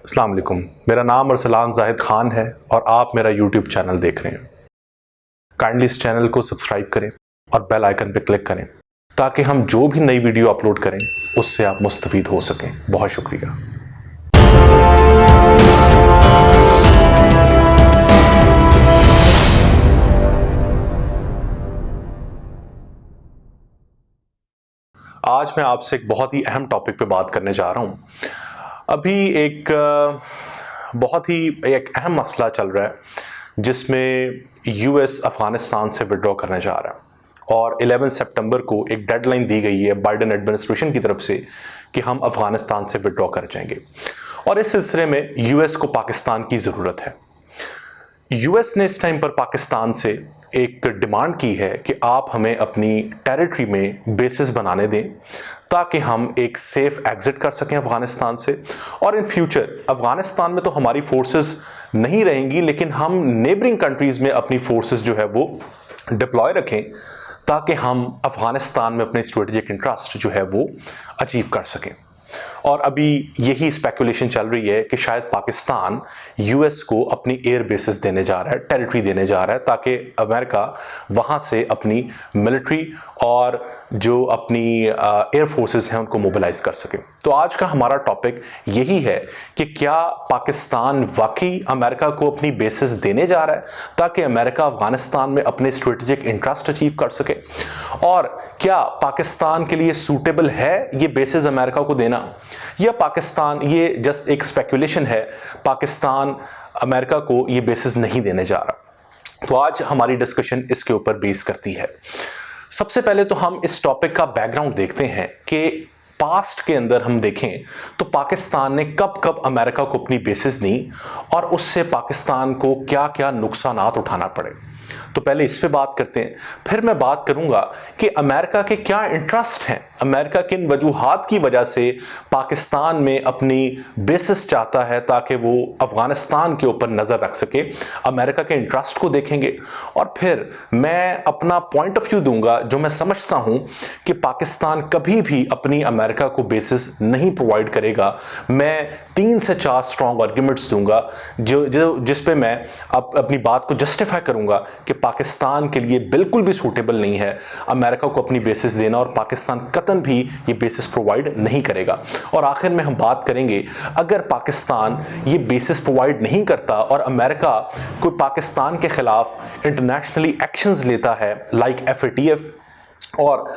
अस्सलाम वालेकुम। मेरा नाम अरसलान जाहिद खान है और आप मेरा यूट्यूब चैनल देख रहे हैं। काइंडली इस चैनल को सब्सक्राइब करें और बेल आइकन पर क्लिक करें ताकि हम जो भी नई वीडियो अपलोड करें उससे आप मुस्तफीद हो सकें। बहुत शुक्रिया। आज मैं आपसे एक बहुत ही अहम टॉपिक पे बात करने जा रहा हूँ। अभी एक बहुत ही एक अहम मसला चल रहा है जिसमें यूएस अफगानिस्तान से विड्रॉ करने जा रहा है और 11 सितंबर को एक डेडलाइन दी गई है बाइडेन एडमिनिस्ट्रेशन की तरफ से कि हम अफगानिस्तान से विड्रॉ कर जाएंगे और इस सिलसिले में यूएस को पाकिस्तान की ज़रूरत है। यूएस ने इस टाइम पर पाकिस्तान से एक डिमांड की है कि आप हमें अपनी टेरिटरी में बेसिस बनाने दें ताकि हम एक सेफ एग्जिट कर सकें अफगानिस्तान से और इन फ्यूचर अफगानिस्तान में तो हमारी फोर्सेस नहीं रहेंगी लेकिन हम नेबरिंग कंट्रीज में अपनी फोर्सेस जो है वो डिप्लॉय रखें ताकि हम अफगानिस्तान में अपने स्ट्रेटेजिक इंटरेस्ट जो है वो अचीव कर सकें। और अभी यही स्पेकुलेशन चल रही है कि शायद पाकिस्तान यूएस को अपनी एयर बेसिस देने जा रहा है, टेरिटरी देने जा रहा है ताकि अमेरिका वहाँ से अपनी मिलिट्री और जो अपनी एयर फोर्सेस हैं उनको मोबिलाइज कर सके। तो आज का हमारा टॉपिक यही है कि क्या पाकिस्तान वाकई अमेरिका को अपनी बेसिस देने जा रहा है ताकि अमेरिका अफगानिस्तान में अपने स्ट्रेटेजिक इंटरेस्ट अचीव कर सके, और क्या पाकिस्तान के लिए सूटेबल है ये बेसिस अमेरिका को देना, या पाकिस्तान ये जस्ट एक स्पेकुलेशन है, पाकिस्तान अमेरिका को ये बेसिस नहीं देने जा रहा। तो आज हमारी डिस्कशन इसके ऊपर बेस करती है। सबसे पहले तो हम इस टॉपिक का बैकग्राउंड देखते हैं कि पास्ट के अंदर हम देखें तो पाकिस्तान ने कब कब अमेरिका को अपनी बेसिस दी और उससे पाकिस्तान को क्या क्या नुकसानात उठाना पड़े। तो पहले इस पे बात करते हैं, फिर मैं बात करूंगा कि अमेरिका के क्या इंटरेस्ट हैं, अमेरिका किन वजूहात की वजह से पाकिस्तान में अपनी बेसिस चाहता है ताकि वो अफगानिस्तान के ऊपर नज़र रख सके, अमेरिका के इंटरेस्ट को देखेंगे और फिर मैं अपना पॉइंट ऑफ व्यू दूंगा जो मैं समझता हूं कि पाकिस्तान कभी भी अपनी अमेरिका को बेसिस नहीं प्रोवाइड करेगा। मैं 3 से 4 स्ट्रॉन्ग आर्ग्यूमेंट्स दूंगा जिस पे मैं अपनी बात को जस्टिफाई करूंगा कि पाकिस्तान के लिए बिल्कुल भी सूटेबल नहीं है अमेरिका को अपनी बेसिस देना और पाकिस्तान कतन भी ये बेसिस प्रोवाइड नहीं करेगा। और आखिर में हम बात करेंगे अगर पाकिस्तान ये बेसिस प्रोवाइड नहीं करता और अमेरिका कोई पाकिस्तान के खिलाफ इंटरनेशनली एक्शंस लेता है लाइक FATF और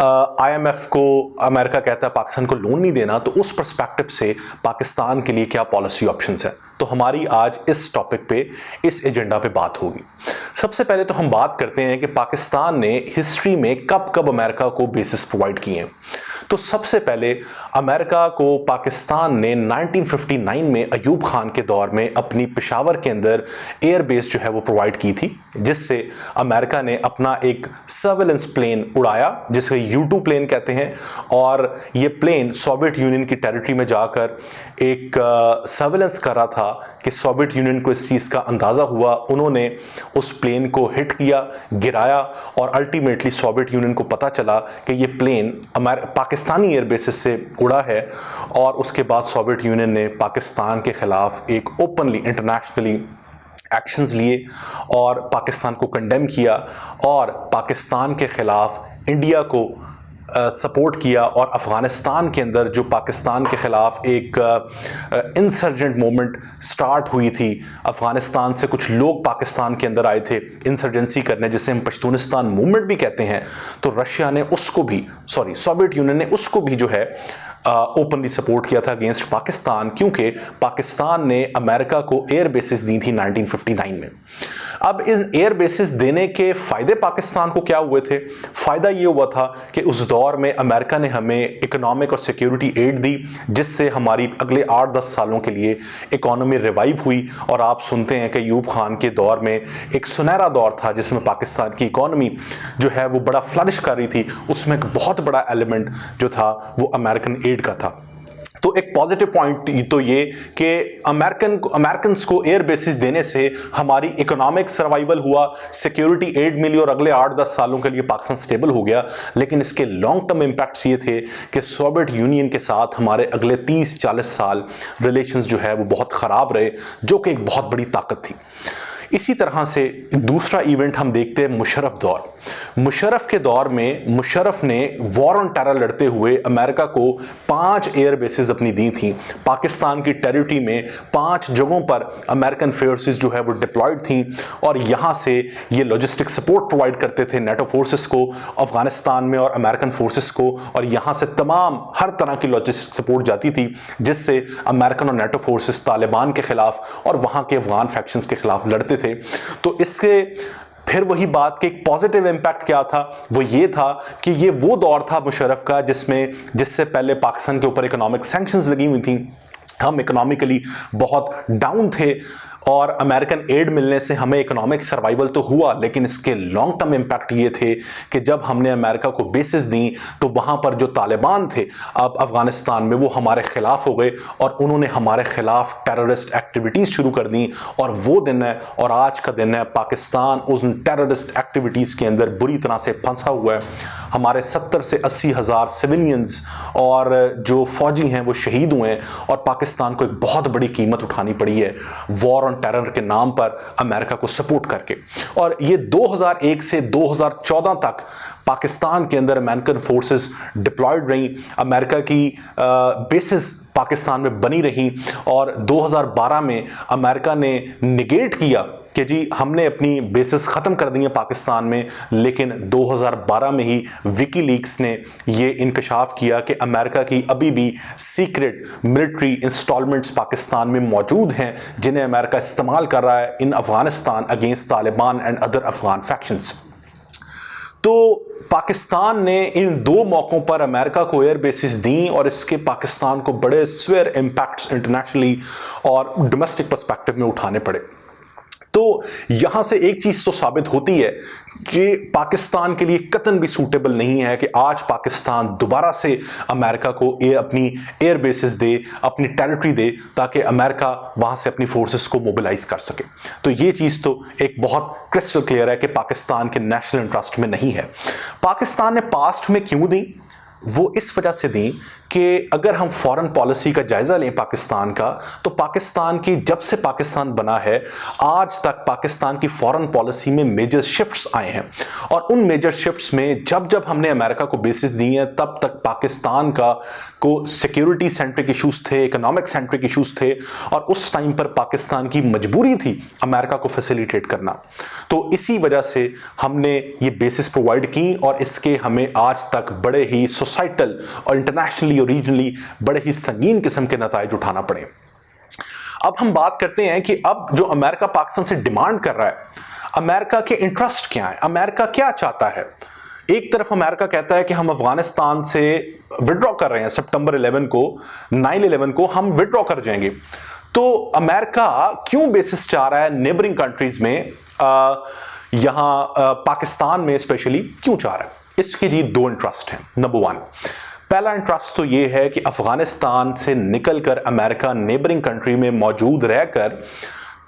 IMF को अमेरिका कहता है पाकिस्तान को लोन नहीं देना, तो उस पर्सपेक्टिव से पाकिस्तान के लिए क्या पॉलिसी ऑप्शंस हैं। तो हमारी आज इस टॉपिक पे, इस एजेंडा पे बात होगी। सबसे पहले तो हम बात करते हैं कि पाकिस्तान ने हिस्ट्री में कब कब अमेरिका को बेसिस प्रोवाइड किए हैं। तो सबसे पहले अमेरिका को पाकिस्तान ने 1959 में अयूब खान के दौर में अपनी पेशावर के अंदर एयर बेस जो है वो प्रोवाइड की थी, जिससे अमेरिका ने अपना एक सर्वेलेंस प्लेन उड़ाया जिसे U-2 प्लेन कहते हैं, और ये प्लेन सोवियत यूनियन की टेरिटरी में जाकर एक सर्वेलेंस कर रहा था कि सोवियत यूनियन को इस चीज़ का अंदाज़ा हुआ, उन्होंने उस प्लेन को हिट किया, गिराया और अल्टीमेटली सोवियत यूनियन को पता चला कि ये प्लेन पाकिस्तानी एयर बेसिस से उड़ा है, और उसके बाद सोवियत यूनियन ने पाकिस्तान के खिलाफ एक ओपनली इंटरनेशनली एक्शंस लिए और पाकिस्तान को कंडेम किया और पाकिस्तान के खिलाफ इंडिया को सपोर्ट किया, और अफ़गानिस्तान के अंदर जो पाकिस्तान के ख़िलाफ़ एक इंसर्जेंट मूवमेंट स्टार्ट हुई थी, अफ़गानिस्तान से कुछ लोग पाकिस्तान के अंदर आए थे इंसर्जेंसी करने, जिसे हम पश्तूनिस्तान मूवमेंट भी कहते हैं, तो रशिया ने उसको भी सोवियत यूनियन ने उसको भी जो है ओपनली सपोर्ट किया था अगेंस्ट पाकिस्तान, क्योंकि पाकिस्तान ने अमेरिका को एयर बेसिस दी थी 1959 में। अब इन एयर बेसिस देने के फ़ायदे पाकिस्तान को क्या हुए थे? फ़ायदा ये हुआ था कि उस दौर में अमेरिका ने हमें इकोनॉमिक और सिक्योरिटी एड दी, जिससे हमारी अगले 8-10 सालों के लिए इकोनॉमी रिवाइव हुई। और आप सुनते हैं कि अयूब खान के दौर में एक सुनहरा दौर था जिसमें पाकिस्तान की इकोनॉमी जो है वो बड़ा फ्लरिश कर रही थी, उसमें एक बहुत बड़ा एलिमेंट जो था वो अमेरिकन एड का था। तो एक पॉजिटिव पॉइंट तो ये कि अमेरिकन्स को एयर बेसिस देने से हमारी इकोनॉमिक सर्वाइवल हुआ, सिक्योरिटी एड मिली और अगले 8-10 सालों के लिए पाकिस्तान स्टेबल हो गया। लेकिन इसके लॉन्ग टर्म इंपैक्ट्स ये थे कि सोवियत यूनियन के साथ हमारे अगले 30-40 साल रिलेशंस जो है वो बहुत ख़राब रहे, जो कि एक बहुत बड़ी ताकत थी। इसी तरह से दूसरा इवेंट हम देखते हैं मुशर्रफ दौर। मुशर्रफ के दौर में मुशर्रफ ने वॉर ऑन टेरर लड़ते हुए अमेरिका को 5 एयर बेसेस अपनी दी थी। पाकिस्तान की टेरिटरी में 5 जगहों पर अमेरिकन फोर्सेस जो है वो डिप्लॉयड थी और यहाँ से ये लॉजिस्टिक सपोर्ट प्रोवाइड करते थे नेटो फोर्सेस को अफगानिस्तान में और अमेरिकन फोर्सेस को, और यहाँ से तमाम हर तरह की लॉजिस्टिक सपोर्ट जाती थी जिससे अमेरिकन और नेटो फोर्सेस तालिबान के खिलाफ और वहाँ के अफगान फैक्शंस के खिलाफ लड़ते थे। तो इसके फिर वही बात कि एक पॉजिटिव इंपैक्ट क्या था, वो ये था कि ये वो दौर था मुशर्रफ का जिससे पहले पाकिस्तान के ऊपर इकोनॉमिक सैंक्शंस लगी हुई थी, हम इकोनॉमिकली बहुत डाउन थे और अमेरिकन एड मिलने से हमें इकोनॉमिक सर्वाइवल तो हुआ, लेकिन इसके लॉन्ग टर्म इंपैक्ट ये थे कि जब हमने अमेरिका को बेसिस दी तो वहाँ पर जो तालिबान थे अब अफगानिस्तान में वो हमारे खिलाफ हो गए और उन्होंने हमारे खिलाफ टेररिस्ट एक्टिविटीज़ शुरू कर दी। और वो दिन है और आज का दिन है, पाकिस्तान उन टेररिस्ट एक्टिविटीज़ के अंदर बुरी तरह से फंसा हुआ है। हमारे 70 से 80 हज़ार सिविलियंस और जो फौजी हैं वो शहीद हुए हैं और पाकिस्तान को एक बहुत बड़ी कीमत उठानी पड़ी है वॉर ऑन टेरर के नाम पर अमेरिका को सपोर्ट करके। और ये 2001 से 2014 तक पाकिस्तान के अंदर अमेरिकन फोर्सेस डिप्लॉयड रहीं, अमेरिका की बेसिस पाकिस्तान में बनी रही और 2012 में अमेरिका ने निगेट किया कि जी हमने अपनी बेसिस ख़त्म कर दी है पाकिस्तान में, लेकिन 2012 में ही विकीलीक्स ने ये इंकशाफ किया कि अमेरिका की अभी भी सीक्रेट मिलिट्री इंस्टॉलमेंट्स पाकिस्तान में मौजूद हैं जिन्हें अमेरिका इस्तेमाल कर रहा है in Afghanistan against Taliban and other Afghan factions. तो पाकिस्तान ने इन 2 मौकों पर अमेरिका को एयर बेसिस दी और इसके पाकिस्तान को बड़े स्वेयर इंपैक्ट्स इंटरनेशनली और डोमेस्टिक पर्सपेक्टिव में उठाने पड़े। तो यहां से एक चीज तो साबित होती है कि पाकिस्तान के लिए कतई भी सूटेबल नहीं है कि आज पाकिस्तान दोबारा से अमेरिका को अपनी एयर बेसिस दे, अपनी टेरिटरी दे, ताकि अमेरिका वहां से अपनी फोर्सेस को मोबिलाइज कर सके। तो ये चीज तो एक बहुत क्रिस्टल क्लियर है कि पाकिस्तान के नेशनल इंटरेस्ट में नहीं है। पाकिस्तान ने पास्ट में क्यों दी? वो इस वजह से दी कि अगर हम फॉरेन पॉलिसी का जायजा लें पाकिस्तान का, तो पाकिस्तान की जब से पाकिस्तान बना है आज तक पाकिस्तान की फॉरेन पॉलिसी में मेजर शिफ्ट्स आए हैं और उन मेजर शिफ्ट्स में जब जब हमने अमेरिका को बेसिस दी हैं तब तक पाकिस्तान को सिक्योरिटी सेंट्रिक इश्यूज थे, इकोनॉमिक सेंट्रिक इश्यूज थे और उस टाइम पर पाकिस्तान की मजबूरी थी अमेरिका को फैसिलिटेट करना। तो इसी वजह से हमने ये बेसिस प्रोवाइड की और इसके हमें आज तक बड़े ही सोसाइटल और इंटरनेशनली और रीजनली बड़े ही संगीन किस्म के नताइज उठाना पड़े। अब हम बात करते हैं कि अब जो अमेरिका पाकिस्तान से डिमांड कर रहा है, अमेरिका के इंटरेस्ट क्या है, अमेरिका क्या चाहता है। एक तरफ अमेरिका कहता है कि हम अफगानिस्तान से विड्रॉ कर रहे हैं, सितंबर 11 को 9/11 को हम विड्रॉ कर जाएंगे। तो अमेरिका क्यों बेसिस चाह रहा है नेबरिंग कंट्रीज में, यहां पाकिस्तान में स्पेशली क्यों चाह रहा है? इसकी जी 2 इंटरेस्ट हैं। नंबर 1, पहला इंटरेस्ट तो ये है कि अफगानिस्तान से निकलकर अमेरिका नेबरिंग कंट्री में मौजूद रहकर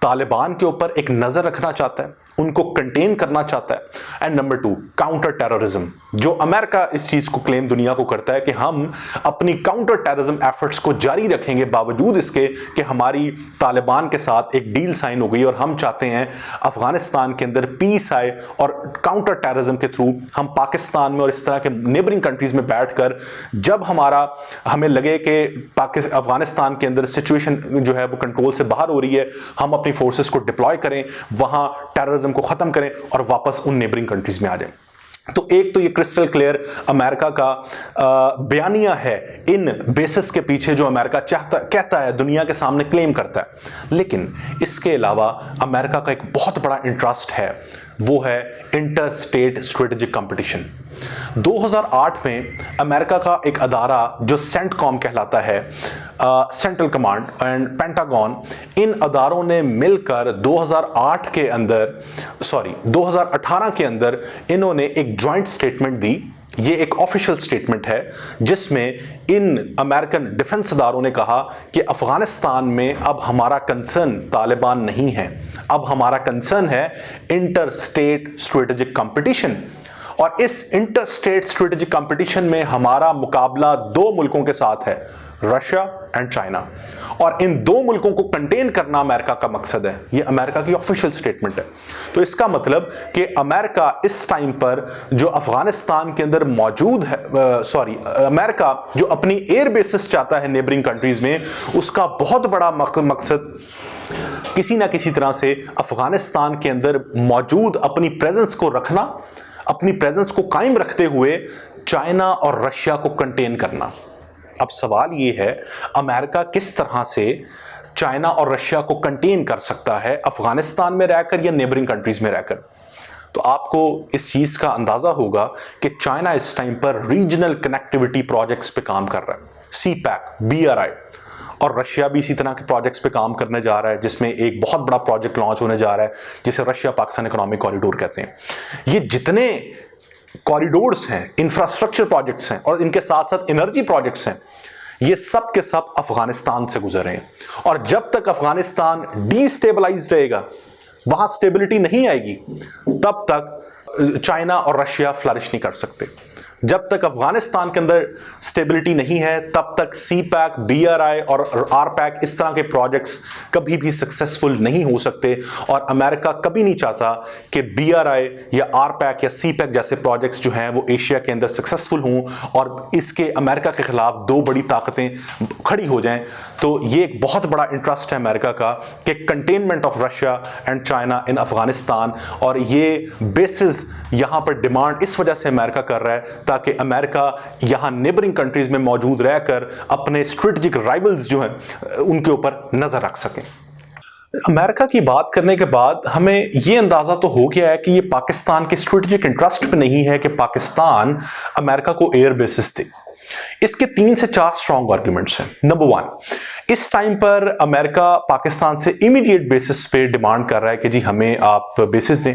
तालिबान के ऊपर एक नजर रखना चाहता है, उनको कंटेन करना चाहता है। एंड नंबर 2, काउंटर टेररिज्म, जो अमेरिका इस चीज को क्लेम दुनिया को करता है कि हम अपनी काउंटर टेररिज्म एफर्ट्स को जारी रखेंगे बावजूद इसके कि हमारी तालिबान के साथ एक डील साइन हो गई और हम चाहते हैं अफगानिस्तान के अंदर पीस आए और काउंटर टेररिज्म के थ्रू हम पाकिस्तान में और इस तरह के नेबरिंग कंट्रीज में बैठकर जब हमें लगे कि अफगानिस्तान के अंदर सिचुएशन जो है वो कंट्रोल से बाहर हो रही है, हम अपनी फोर्सेस को डिप्लॉय करें, वहां टेररिज्म को खत्म करें और वापस उन नेबरिंग कंट्रीज में आ जाएं। तो एक तो ये क्रिस्टल क्लियर अमेरिका का बयानिया है इन बेसिस के पीछे जो अमेरिका कहता है, दुनिया के सामने क्लेम करता है। लेकिन इसके अलावा अमेरिका का एक बहुत बड़ा इंटरेस्ट है, वो है इंटर स्टेट स्ट्रेटेजिक कंपटीशन। 2008 में अमेरिका का एक अदारा जो सेंटकॉम कहलाता है, सेंट्रल कमांड एंड पेंटागन, इन अदारों ने मिलकर 2018 के अंदर इन्होंने एक जॉइंट स्टेटमेंट दी ये एक ऑफिशियल स्टेटमेंट है जिसमें इन अमेरिकन डिफेंस इदारों ने कहा कि अफगानिस्तान में अब हमारा कंसर्न तालिबान नहीं है, अब हमारा कंसर्न है इंटर स्टेट स्ट्रेटेजिक कंपटीशन। और इस इंटर स्टेट स्ट्रेटेजिक कंपटीशन में हमारा मुकाबला दो मुल्कों के साथ है, रशिया एंड चाइना, और इन दो मुल्कों को कंटेन करना अमेरिका का मकसद है। ये अमेरिका की ऑफिशियल स्टेटमेंट है। तो इसका मतलब कि अमेरिका इस टाइम पर जो अफगानिस्तान के अंदर मौजूद है, अमेरिका जो अपनी एयर बेसिस चाहता है नेबरिंग कंट्रीज में, उसका बहुत बड़ा मकसद किसी ना किसी तरह से अफगानिस्तान के अंदर मौजूद अपनी प्रेजेंस को रखना, अपनी प्रेजेंस को कायम रखते हुए चाइना और रशिया को कंटेन करना। अब सवाल यह है, अमेरिका किस तरह से चाइना और रशिया को कंटेन कर सकता है, अफगानिस्तान में रहकर या नेबरिंग कंट्रीज में रहकर। तो आपको इस चीज का अंदाजा होगा कि चाइना इस टाइम पर रीजनल कनेक्टिविटी प्रोजेक्ट्स पे काम कर रहा है, CPEC, BRI, और रशिया भी इसी तरह के प्रोजेक्ट्स पे काम करने जा रहा है, जिसमें एक बहुत बड़ा प्रोजेक्ट लॉन्च होने जा रहा है जिसे रशिया पाकिस्तान इकोनॉमिक कॉरिडोर कहते हैं। ये जितने कॉरिडोर्स हैं, इंफ्रास्ट्रक्चर प्रोजेक्ट्स हैं और इनके साथ साथ एनर्जी प्रोजेक्ट्स हैं, ये सब के सब अफगानिस्तान से गुजर रहे हैं। और जब तक अफगानिस्तान डिस्टेबलाइज्ड रहेगा, वहां स्टेबिलिटी नहीं आएगी, तब तक चाइना और रशिया फ्लरिश नहीं कर सकते। जब तक अफगानिस्तान के अंदर स्टेबिलिटी नहीं है, तब तक CPEC, BRI और RPEC इस तरह के प्रोजेक्ट्स कभी भी सक्सेसफुल नहीं हो सकते। और अमेरिका कभी नहीं चाहता कि BRI या RPEC या CPEC जैसे प्रोजेक्ट्स जो हैं वो एशिया के अंदर सक्सेसफुल हों और इसके अमेरिका के खिलाफ दो बड़ी ताकतें खड़ी हो जाएं। तो ये एक बहुत बड़ा इंटरेस्ट है अमेरिका का कि containment of Russia and China in Afghanistan. और ये बेसिस यहां पर डिमांड इस वजह से अमेरिका कर रहा है ताकि अमेरिका यहां नेबरिंग कंट्रीज में मौजूद रहकर अपने स्ट्रेटेजिक राइवल्स जो हैं उनके ऊपर नजर रख सकें। अमेरिका की बात करने के बाद हमें यह अंदाजा तो हो गया है कि यह पाकिस्तान के स्ट्रेटेजिक इंटरेस्ट पे नहीं है कि पाकिस्तान अमेरिका को एयर बेसिस दे। इसके 3 से 4 स्ट्रॉन्ग आर्ग्यूमेंट्स हैं। नंबर 1, इस टाइम पर अमेरिका पाकिस्तान से इमीडिएट बेसिस पे डिमांड कर रहा है कि जी हमें आप बेसिस दें।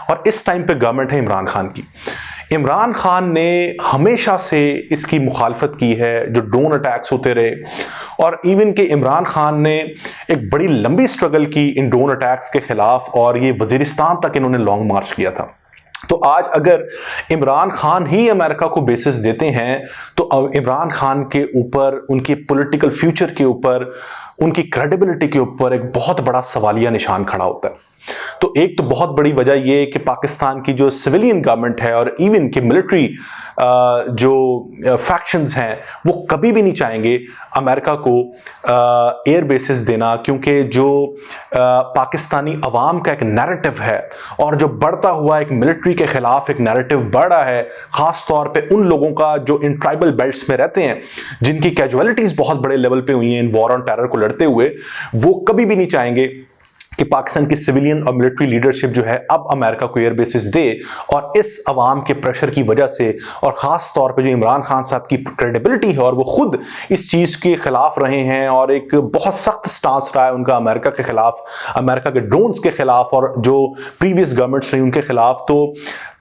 और इस टाइम पे गवर्नमेंट है इमरान खान की। इमरान खान ने हमेशा से इसकी मुखालफत की है, जो ड्रोन अटैक्स होते रहे, और इवन के इमरान खान ने एक बड़ी लंबी स्ट्रगल की इन ड्रोन अटैक्स के खिलाफ, और ये वजीरिस्तान तक इन्होंने लॉन्ग मार्च किया था। तो आज अगर इमरान खान ही अमेरिका को बेसिस देते हैं तो इमरान खान के ऊपर, उनकी पॉलिटिकल फ्यूचर के ऊपर, उनकी क्रेडिबिलिटी के ऊपर एक बहुत बड़ा सवालिया निशान खड़ा होता है। तो एक तो बहुत बड़ी वजह यह है कि पाकिस्तान की जो सिविलियन गवर्नमेंट है और इवन के मिलिट्री जो फैक्शंस हैं वो कभी भी नहीं चाहेंगे अमेरिका को एयर बेसिस देना, क्योंकि जो पाकिस्तानी अवाम का एक नैरेटिव है और जो बढ़ता हुआ एक मिलिट्री के खिलाफ एक नैरेटिव बढ़ रहा है, खास तौर पे उन लोगों का जो इन ट्राइबल बेल्ट्स में रहते हैं, जिनकी कैजुअलिटीज बहुत बड़े लेवल पे हुई हैं इन वॉर ऑन टेरर को लड़ते हुए, वो कभी भी नहीं चाहेंगे कि पाकिस्तान की सिविलियन और मिलिट्री लीडरशिप जो है अब अमेरिका को एयर बेसिस दे। और इस अवाम के प्रेशर की वजह से, और ख़ास तौर पे जो इमरान खान साहब की क्रेडिबिलिटी है और वो खुद इस चीज़ के खिलाफ रहे हैं और एक बहुत सख्त स्टांस रहा है उनका अमेरिका के खिलाफ, अमेरिका के ड्रोन्स के खिलाफ और जो प्रीवियस गवर्नमेंट्स रही उनके खिलाफ, तो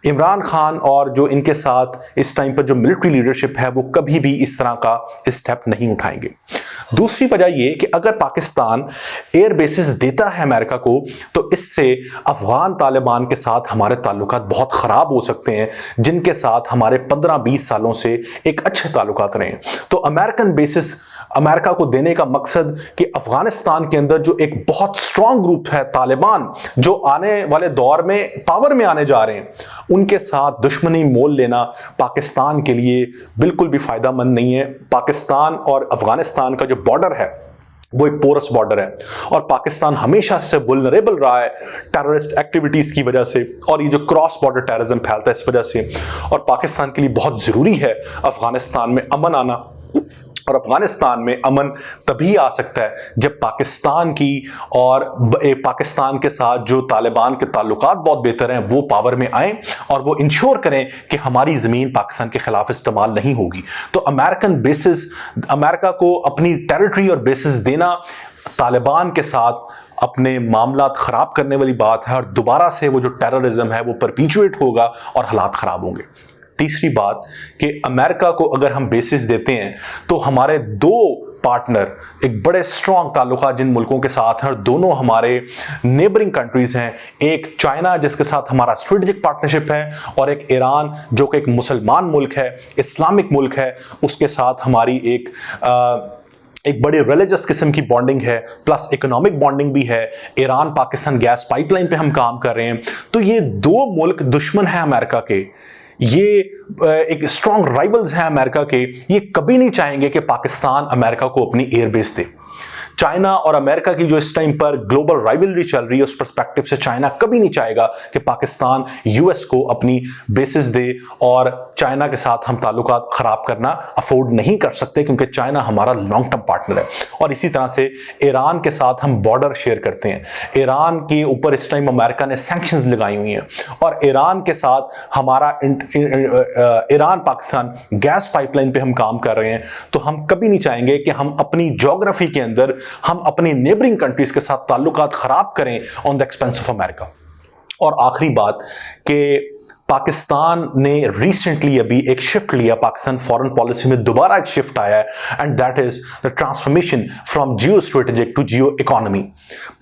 इमरान खान और जो इनके साथ इस टाइम पर जो मिलिट्री लीडरशिप है वो कभी भी इस तरह का स्टेप नहीं उठाएंगे। दूसरी वजह यह कि अगर पाकिस्तान एयर बेसिस देता है अमेरिका को, तो इससे अफगान तालिबान के साथ हमारे ताल्लुकात बहुत ख़राब हो सकते हैं, जिनके साथ हमारे 15-20 सालों से एक अच्छे ताल्लुकात रहे हैं। तो अमेरिकन बेसिस अमेरिका को देने का मकसद कि अफगानिस्तान के अंदर जो एक बहुत स्ट्रॉन्ग ग्रुप है तालिबान, जो आने वाले दौर में पावर में आने जा रहे हैं, उनके साथ दुश्मनी मोल लेना पाकिस्तान के लिए बिल्कुल भी फायदेमंद नहीं है। पाकिस्तान और अफगानिस्तान का जो बॉर्डर है वो एक पोरस बॉर्डर है और पाकिस्तान हमेशा से वुल्नरेबल रहा है टेररिस्ट एक्टिविटीज की वजह से, और ये जो क्रॉस बॉर्डर टेररिज्म फैलता है इस वजह से। और पाकिस्तान के लिए बहुत जरूरी है अफगानिस्तान में अमन आना, और अफगानिस्तान में अमन तभी आ सकता है जब पाकिस्तान की और पाकिस्तान के साथ जो तालिबान के ताल्लुकात बहुत बेहतर हैं वो पावर में आए और वो इंश्योर करें कि हमारी ज़मीन पाकिस्तान के खिलाफ इस्तेमाल नहीं होगी। तो अमेरिकन बेसिस, अमेरिका को अपनी टेरिटरी और बेसिस देना तालिबान के साथ अपने मामलात ख़राब करने वाली बात है, और दोबारा से वो जो टेररिज्म है वो परपिचुएट होगा और हालात ख़राब होंगे। तीसरी बात कि अमेरिका को अगर हम बेसिस देते हैं तो हमारे दो पार्टनर एक बड़े स्ट्रॉन्ग ताल्लुकात जिन मुल्कों के साथ हैं, और दोनों हमारे नेबरिंग कंट्रीज हैं। एक चाइना जिसके साथ हमारा स्ट्रेटेजिक पार्टनरशिप है, और एक ईरान जो कि एक मुसलमान मुल्क है, इस्लामिक मुल्क है, उसके साथ हमारी एक बड़ी रिलीजियस किस्म की बॉन्डिंग है, प्लस इकोनॉमिक बॉन्डिंग भी है। ईरान पाकिस्तान गैस पाइपलाइन पे हम काम कर रहे हैं। तो ये दो मुल्क दुश्मन हैं अमेरिका के, ये एक स्ट्रॉन्ग राइवल्स हैं अमेरिका के। ये कभी नहीं चाहेंगे कि पाकिस्तान अमेरिका को अपनी एयरबेस दे। चाइना और अमेरिका की जो इस टाइम पर ग्लोबल राइवलरी चल रही है, उस पर्सपेक्टिव से चाइना कभी नहीं चाहेगा कि पाकिस्तान यूएस को अपनी बेसिस दे, और चाइना के साथ हम ताल्लुकात खराब करना अफोर्ड नहीं कर सकते, क्योंकि चाइना हमारा लॉन्ग टर्म पार्टनर है। और इसी तरह से ईरान के साथ हम बॉर्डर शेयर करते हैं। ईरान के ऊपर इस टाइम अमेरिका ने सैंक्शंस लगाई हुई हैं, और ईरान के साथ हमारा ईरान पाकिस्तान गैस पाइपलाइन पे हम काम कर रहे हैं। तो हम कभी नहीं चाहेंगे कि हम अपनी ज्योग्राफी के अंदर हम अपनी नेबरिंग कंट्रीज के साथ ताल्लुकात खराब करें on the expense of America. और आखिरी बात कि पाकिस्तान ने रिसेंटली अभी एक शिफ्ट लिया, पाकिस्तान फॉरेन पॉलिसी में दोबारा एक शिफ्ट आया है, and that is the transformation from geo strategic to geo economy.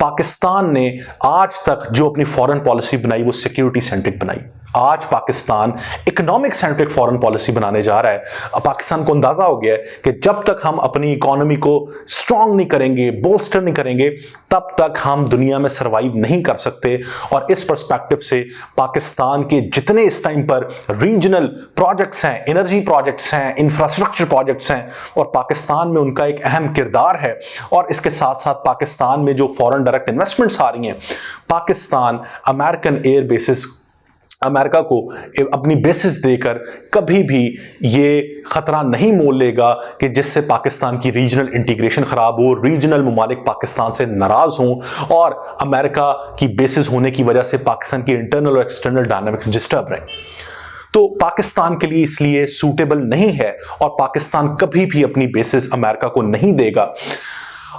Pakistan ने आज तक जो अपनी फॉरेन पॉलिसी बनाई वो सिक्योरिटी सेंट्रिक बनाई। आज Pakistan economic centric foreign policy बनाने जा रहा है। अब पाकिस्तान को अंदाजा हो गया है कि जब तक हम अपनी इकोनॉमी को स्ट्रांग नहीं करेंगे, बोल्स्टर नहीं करेंगे, तब तक हम दुनिया में सर्वाइव नहीं कर सकते। और इस पर्सपेक्टिव से पाकिस्तान के जितने इस टाइम पर रीजनल प्रोजेक्ट्स हैं, एनर्जी प्रोजेक्ट्स हैं, इंफ्रास्ट्रक्चर प्रोजेक्ट्स हैं, और पाकिस्तान में उनका एक अहम किरदार है। और इसके साथ साथ पाकिस्तान में जो फॉरेन डायरेक्ट इन्वेस्टमेंट्स आ रही हैं, Pakistan American air bases America को अपनी बेसिस देकर कभी भी ये खतरा नहीं मोल लेगा कि जिससे पाकिस्तान की रीजनल इंटीग्रेशन खराब हो, रीजनल ममालिक पाकिस्तान से नाराज हों, और अमेरिका की बेसिस होने की वजह से पाकिस्तान की इंटरनल और एक्सटर्नल डायनामिक्स डिस्टर्ब रहें। तो पाकिस्तान के लिए इसलिए सूटेबल नहीं है, और पाकिस्तान कभी भी अपनी बेसिस अमेरिका को नहीं देगा।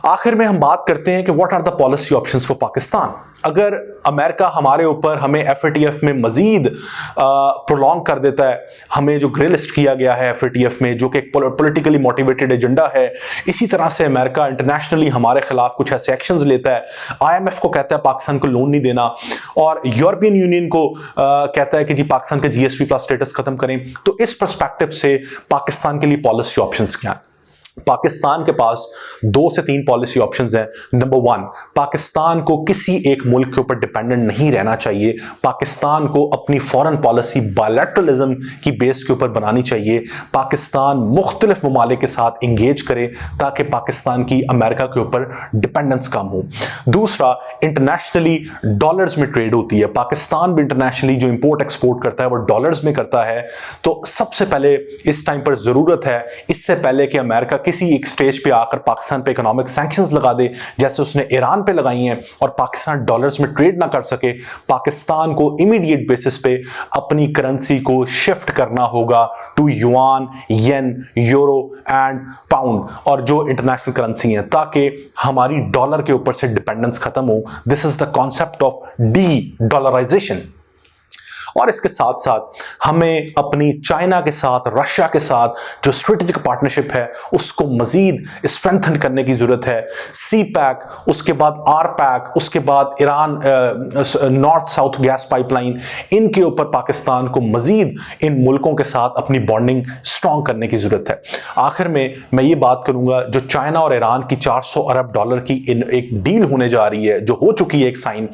आखिर में हम बात करते हैं कि what are the policy options for Pakistan. अगर अमेरिका हमारे ऊपर हमें FATF में मजीद प्रोलॉन्ग कर देता है, हमें जो ग्रे लिस्ट किया गया है FATF में, जो कि एक पॉलिटिकली मोटिवेटेड एजेंडा है, इसी तरह से अमेरिका इंटरनेशनली हमारे खिलाफ कुछ ऐसे एक्शंस लेता है, IMF को कहता है पाकिस्तान को लोन नहीं देना, और यूरोपियन यूनियन को कहता है कि जी पाकिस्तान का GSP+ स्टेटस खत्म करें। तो इस पर्सपेक्टिव से पाकिस्तान के लिए पॉलिसी ऑप्शंस क्या हैं? पाकिस्तान के पास 2 से 3 पॉलिसी ऑप्शंस हैं। नंबर 1, पाकिस्तान को किसी एक मुल्क के ऊपर डिपेंडेंट नहीं रहना चाहिए। पाकिस्तान को अपनी फॉरेन पॉलिसी बायलैटरलिज्म की बेस के ऊपर बनानी चाहिए। पाकिस्तान मुख्तलिफ ममालिक के साथ इंगेज करे ताकि पाकिस्तान की अमेरिका के ऊपर डिपेंडेंस कम हो। दूसरा, इंटरनेशनली डॉलर्स में ट्रेड होती है। पाकिस्तान भी इंटरनेशनली जो इंपोर्ट एक्सपोर्ट करता है वो डॉलर्स में करता है। तो सबसे पहले इस टाइम पर जरूरत है, इससे पहले कि अमेरिका किसी एक स्टेज पे आकर पाकिस्तान पे इकोनॉमिक सैंक्शंस लगा दे जैसे उसने ईरान पे लगाई हैं, और पाकिस्तान डॉलर्स में ट्रेड ना कर सके, पाकिस्तान को इमीडिएट बेसिस पे अपनी करेंसी को शिफ्ट करना होगा to yuan, yen, euro and pound, और जो इंटरनेशनल करेंसी है, ताकि हमारी डॉलर के ऊपर से डिपेंडेंस खत्म हो। This is the concept of de dollarization. और इसके साथ साथ हमें अपनी चाइना के साथ, रशिया के साथ जो स्ट्रेटेजिक पार्टनरशिप है उसको मजीद स्ट्रेंथन करने की जरूरत है। CPEC, उसके बाद RPEC, उसके बाद Iran north south gas pipeline, इनके ऊपर पाकिस्तान को मजीद इन मुल्कों के साथ अपनी बॉन्डिंग स्ट्रॉन्ग करने की जरूरत है। आखिर में मैं ये बात करूंगा, जो चाइना और ईरान की $400 अरब की एक डील होने जा रही है, जो हो चुकी है एक साइन,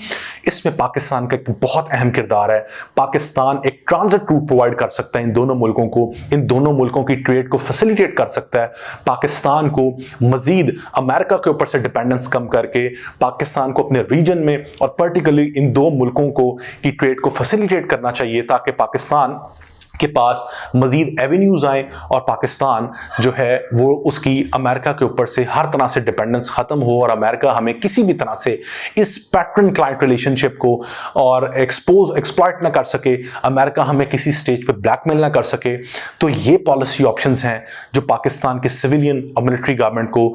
इसमें पाकिस्तान का एक बहुत अहम किरदार है। पाकिस्तान एक ट्रांजिट रूट प्रोवाइड कर सकता है इन दोनों मुल्कों को, इन दोनों मुल्कों की ट्रेड को फैसिलिटेट कर सकता है। पाकिस्तान को मजीद अमेरिका के ऊपर से डिपेंडेंस कम करके पाकिस्तान को अपने रीजन में और पर्टिकुलरली इन दो मुल्कों को की ट्रेड को फैसिलिटेट करना चाहिए, ताकि पाकिस्तान के पास मजीद एवेन्यूज आए और पाकिस्तान जो है वो उसकी अमेरिका के ऊपर से हर तरह से डिपेंडेंस खत्म हो, और अमेरिका हमें किसी भी तरह से इस पैटर्न क्लाइंट रिलेशनशिप को और एक्सप्लॉइट ना कर सके, अमेरिका हमें किसी स्टेज पे ब्लैकमेल ना कर सके। तो ये पॉलिसी ऑप्शंस हैं जो पाकिस्तान के सिविलियन और मिलिट्री गवर्नमेंट को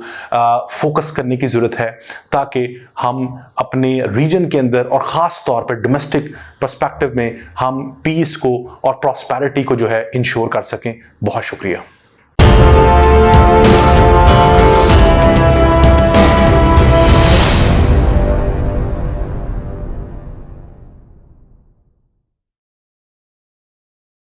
फोकस करने की जरूरत है, ताकि हम अपने रीजन के अंदर और ख़ास तौर पर डोमेस्टिक पर्सपेक्टिव में हम पीस को और प्रॉस्पेरिटी क्वालिटी को जो है इंश्योर कर सकें। बहुत शुक्रिया।